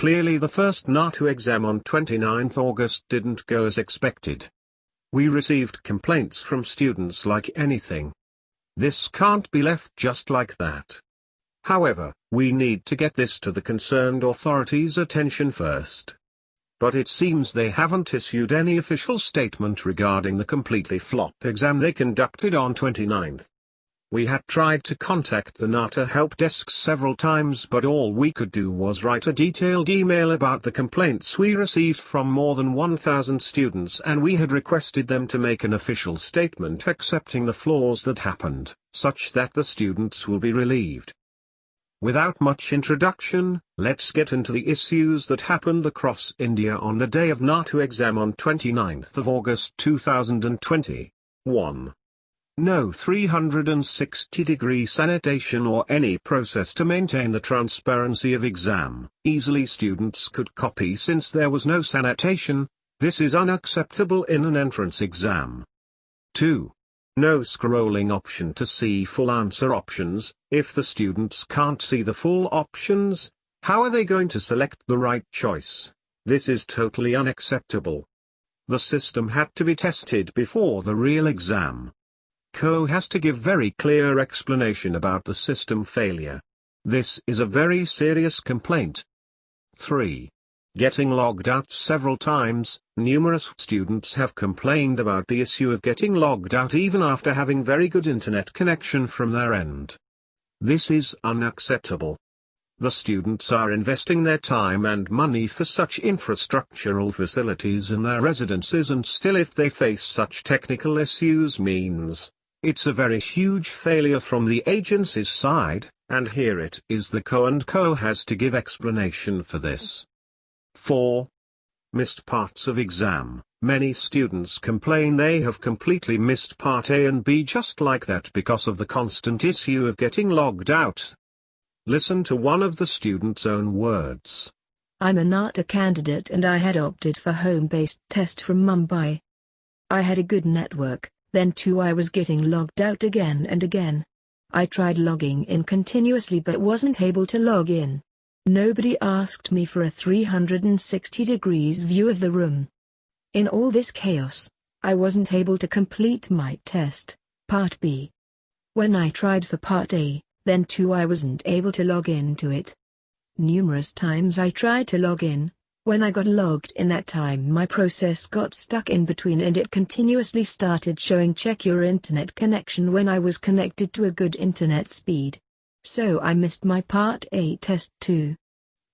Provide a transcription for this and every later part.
Clearly the first NATA exam on 29th August didn't go as expected. We received complaints from students like anything. This can't be left just like that. However, we need to get this to the concerned authorities' attention first. But it seems they haven't issued any official statement regarding the completely flop exam they conducted on 29th. We had tried to contact the NATA help desk several times, but all we could do was write a detailed email about the complaints we received from more than 1,000 students, and we had requested them to make an official statement accepting the flaws that happened, such that the students will be relieved. Without much introduction, let's get into the issues that happened across India on the day of NATA exam on 29th of August 2020. 1. No 360-degree sanitation or any process to maintain the transparency of exam. Easily students could copy since there was no sanitation. This is unacceptable in an entrance exam. 2. No scrolling option to see full answer options. If the students can't see the full options, how are they going to select the right choice? This is totally unacceptable. The system had to be tested before the real exam. CO has to give very clear explanation about the system failure. This is a very serious complaint. 3. Getting logged out several times. Numerous students have complained about the issue of getting logged out even after having very good internet connection from their end. This is unacceptable. The students are investing their time and money for such infrastructural facilities in their residences, and still if they face such technical issues means it's a very huge failure from the agency's side, and here it is the CO has to give explanation for this. 4. Missed parts of exam. Many students complain they have completely missed part A and B just like that because of the constant issue of getting logged out. Listen to one of the students' own words. I'm a NATA candidate and I had opted for home-based test from Mumbai. I had a good network, then too I was getting logged out again and again. I tried logging in continuously but wasn't able to log in. Nobody asked me for a 360 degrees view of the room. In all this chaos, I wasn't able to complete my test, Part B. When I tried for Part A, then too I wasn't able to log into it. Numerous times I tried to log in. When I got logged in that time my process got stuck in between and it continuously started showing check your internet connection when I was connected to a good internet speed. So I missed my Part A test too.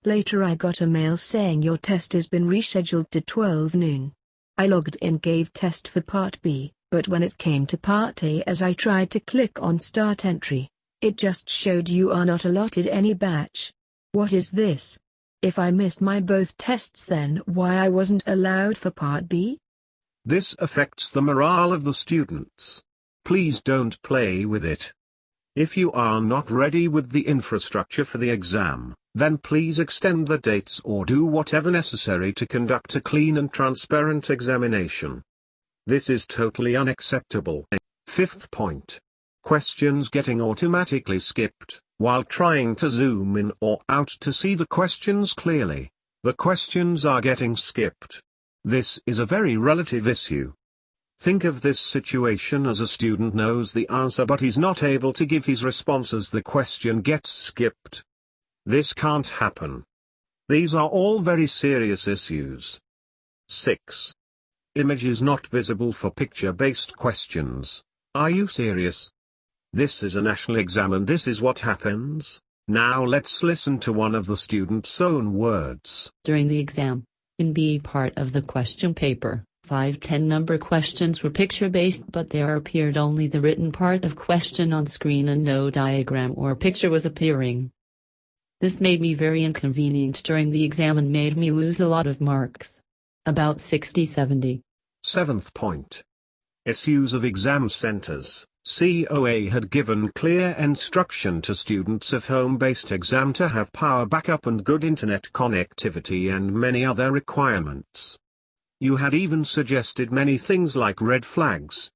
Later I got a mail saying your test has been rescheduled to 12 noon. I logged in, gave test for Part B, but when it came to Part A, as I tried to click on start entry, it just showed you are not allotted any batch. What is this? If I missed my both tests, then why I wasn't allowed for Part B? This affects the morale of the students. Please don't play with it. If you are not ready with the infrastructure for the exam, then please extend the dates or do whatever necessary to conduct a clean and transparent examination. This is totally unacceptable. 5th point. Questions getting automatically skipped. While trying to zoom in or out to see the questions clearly, the questions are getting skipped. This is a very relative issue. Think of this situation as a student knows the answer but he's not able to give his response as the question gets skipped. This can't happen. These are all very serious issues. 6. Image is not visible for picture-based questions. Are you serious? This is a national exam and this is what happens. Now let's listen to one of the students' own words. During the exam, in B part of the question paper, 5 10-number questions were picture-based, but there appeared only the written part of question on screen and no diagram or picture was appearing. This made me very inconvenient during the exam and made me lose a lot of marks. About 60-70. 7th point. Issues of exam centers. COA had given clear instruction to students of home-based exam to have power backup and good internet connectivity and many other requirements. You had even suggested many things like red flags.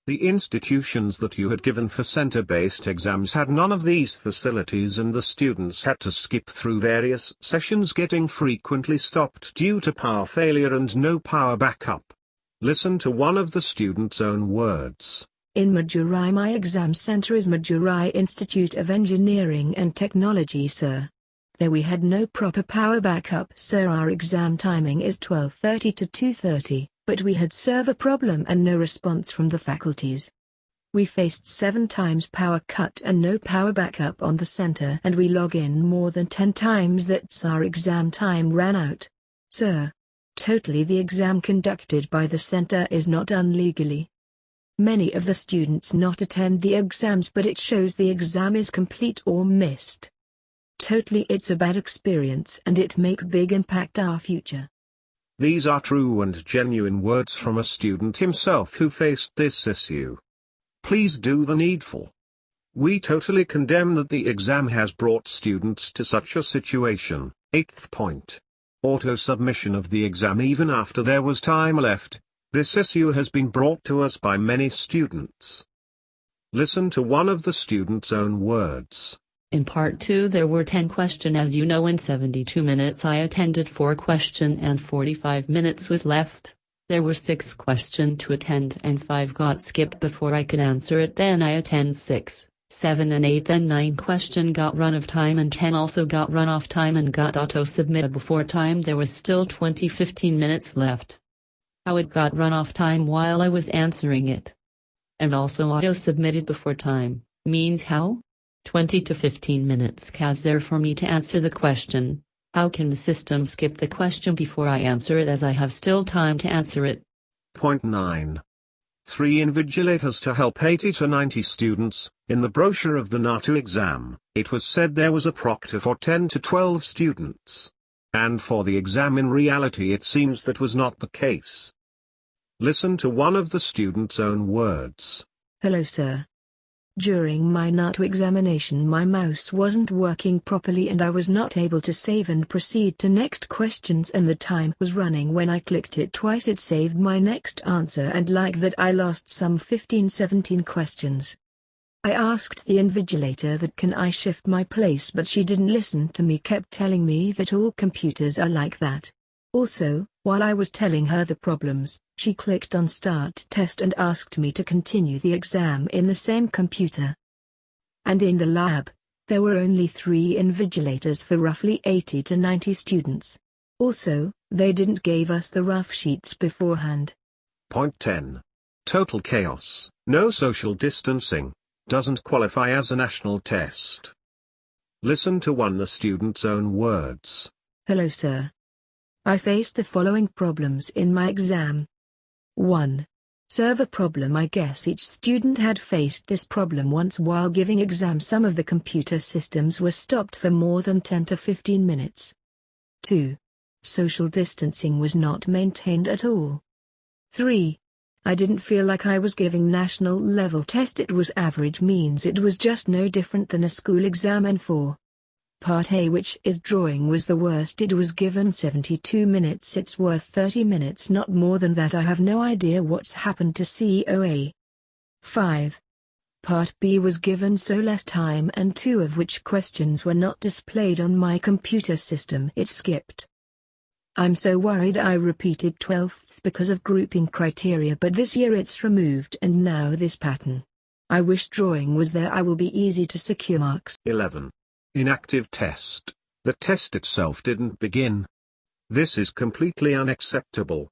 The institutions that you had given for center-based exams had none of these facilities, and the students had to skip through various sessions, getting frequently stopped due to power failure and no power backup. Listen to one of the students' own words. In Madurai, my exam center is Madurai Institute of Engineering and Technology, sir. There we had no proper power backup, sir. Our exam timing is 12:30 to 2:30, but we had server problem and no response from the faculties. We faced 7 times power cut and no power backup on the center, and we log in more than 10 times. That's our exam time ran out. Sir. Totally, the exam conducted by the center is not done legally. Many of the students not attend the exams, but it shows the exam is complete or missed. Totally, it's a bad experience and it make big impact our future. These are true and genuine words from a student himself who faced this issue. Please do the needful. We totally condemn that the exam has brought students to such a situation. 8th point. Auto-submission of the exam even after there was time left. This issue has been brought to us by many students. Listen to one of the students' own words. In part 2 there were 10 questions, as you know. In 72 minutes I attended 4 questions and 45 minutes was left. There were 6 questions to attend and 5 got skipped before I could answer it. Then I attend 6, 7 and 8, then 9 question got run of time and 10 also got run off time and got auto-submitted before time. There was still 15 minutes left. How it got run off time while I was answering it, and also auto-submitted before time, means how? 20 to 15 minutes was there for me to answer the question. How can the system skip the question before I answer it, as I have still time to answer it? Point 9. 3 invigilators to help 80 to 90 students. In the brochure of the NATA exam, it was said there was a proctor for 10 to 12 students. And for the exam in reality it seems that was not the case. Listen to one of the students' own words. Hello, sir. During my NATA examination my mouse wasn't working properly and I was not able to save and proceed to next questions, and the time was running. When I clicked it twice it saved my next answer, and like that I lost some 15-17 questions. I asked the invigilator that can I shift my place, but she didn't listen to me, kept telling me that all computers are like that. Also, while I was telling her the problems, she clicked on Start Test and asked me to continue the exam in the same computer. And in the lab, there were only 3 invigilators for roughly 80 to 90 students. Also, they didn't give us the rough sheets beforehand. Point 10. Total chaos. No social distancing. Doesn't qualify as a national test. Listen to one the student's own words. Hello, sir. I faced the following problems in my exam. 1. Server problem. I guess each student had faced this problem once while giving exam. Some of the computer systems were stopped for more than 10 to 15 minutes. 2. Social distancing was not maintained at all. 3. I didn't feel like I was giving national level test. It was average, means it was just no different than a school exam. And 4. Part A, which is drawing, was the worst. It was given 72 minutes. It's worth 30 minutes, not more than that. I have no idea what's happened to COA. 5. Part B was given so less time, and 2 of which questions were not displayed on my computer system. It skipped. I'm so worried. I repeated 12th because of grouping criteria, but this year it's removed and now this pattern. I wish drawing was there. I will be easy to secure marks. 11. Inactive test. The test itself didn't begin. This is completely unacceptable.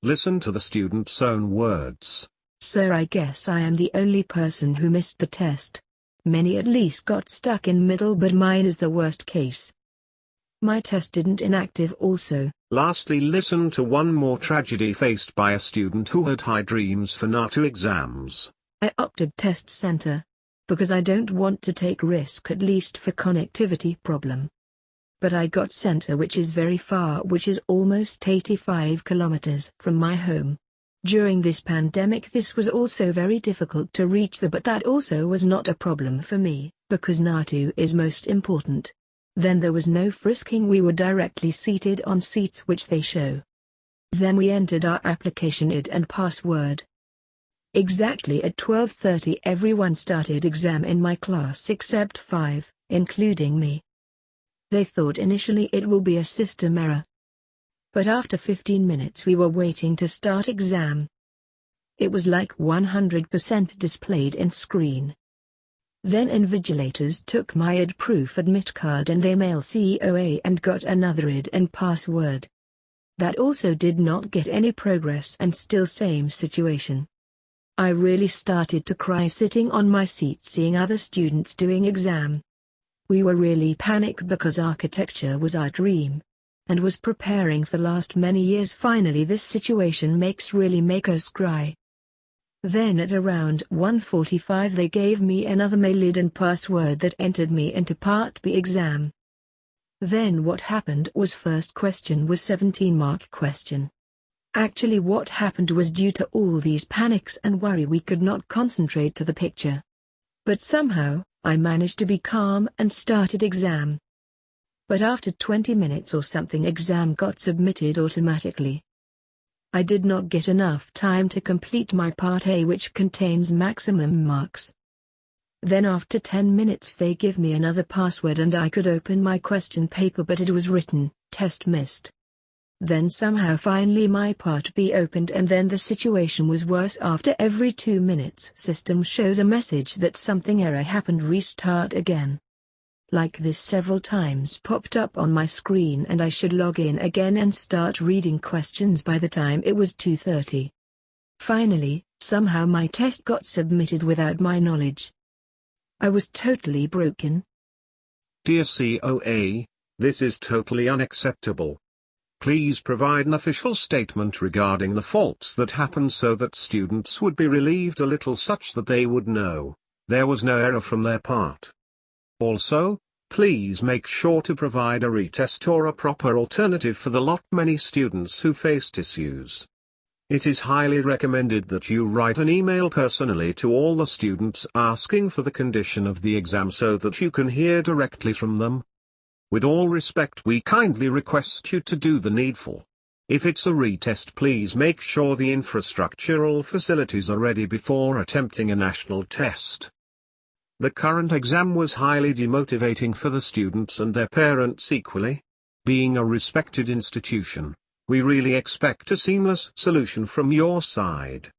Listen to the student's own words. Sir, I guess I am the only person who missed the test. Many at least got stuck in middle, but mine is the worst case. My test didn't inactive also. Lastly, listen to one more tragedy faced by a student who had high dreams for NATA exams. I opted test center, because I don't want to take risk, at least for connectivity problem. But I got center, which is very far, which is almost 85 kilometers from my home. During this pandemic this was also very difficult to reach but that also was not a problem for me, because NATA is most important. Then there was no frisking, we were directly seated on seats which they show. Then we entered our application ID and password. Exactly at 12:30 everyone started exam in my class except 5, including me. They thought initially it will be a system error. But after 15 minutes we were waiting to start exam. It was like 100% displayed in screen. Then invigilators took my ID proof admit card and they mailed COA and got another ID and password. That also did not get any progress and still same situation. I really started to cry sitting on my seat seeing other students doing exam. We were really panicked because architecture was our dream. And was preparing for last many years. Finally this situation really make us cry. Then at around 1:45 they gave me another mail ID and password that entered me into Part B exam. Then what happened was first question was 17-mark question. Actually what happened was due to all these panics and worry we could not concentrate to the picture. But somehow, I managed to be calm and started exam. But after 20 minutes or something exam got submitted automatically. I did not get enough time to complete my Part A which contains maximum marks. Then after 10 minutes they give me another password and I could open my question paper but it was written, test missed. Then somehow finally my Part B opened and then the situation was worse. After every 2 minutes system shows a message that something error happened, restart again. Like this several times popped up on my screen and I should log in again and start reading questions by the time it was 2:30. Finally, somehow my test got submitted without my knowledge. I was totally broken. Dear COA, this is totally unacceptable. Please provide an official statement regarding the faults that happened so that students would be relieved a little such that they would know there was no error from their part. Also, please make sure to provide a retest or a proper alternative for the many students who faced issues. It is highly recommended that you write an email personally to all the students asking for the condition of the exam so that you can hear directly from them. With all respect, we kindly request you to do the needful. If it's a retest, please make sure the infrastructural facilities are ready before attempting a national test. The current exam was highly demotivating for the students and their parents equally. Being a respected institution, we really expect a seamless solution from your side.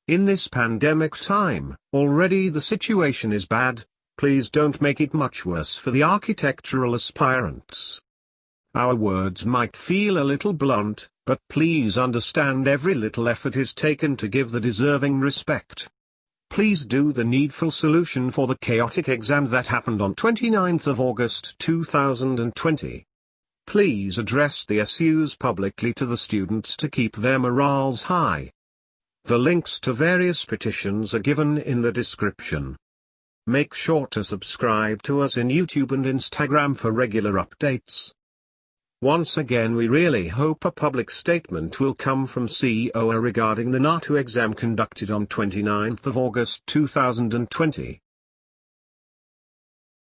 In this pandemic time, already the situation is bad, please don't make it much worse for the architectural aspirants. Our words might feel a little blunt, but please understand every little effort is taken to give the deserving respect. Please do the needful solution for the chaotic exam that happened on 29th of August 2020. Please address the issues publicly to the students to keep their morals high. The links to various petitions are given in the description. Make sure to subscribe to us in YouTube and Instagram for regular updates. Once again, we really hope a public statement will come from COA regarding the NATA exam conducted on 29th of August 2020.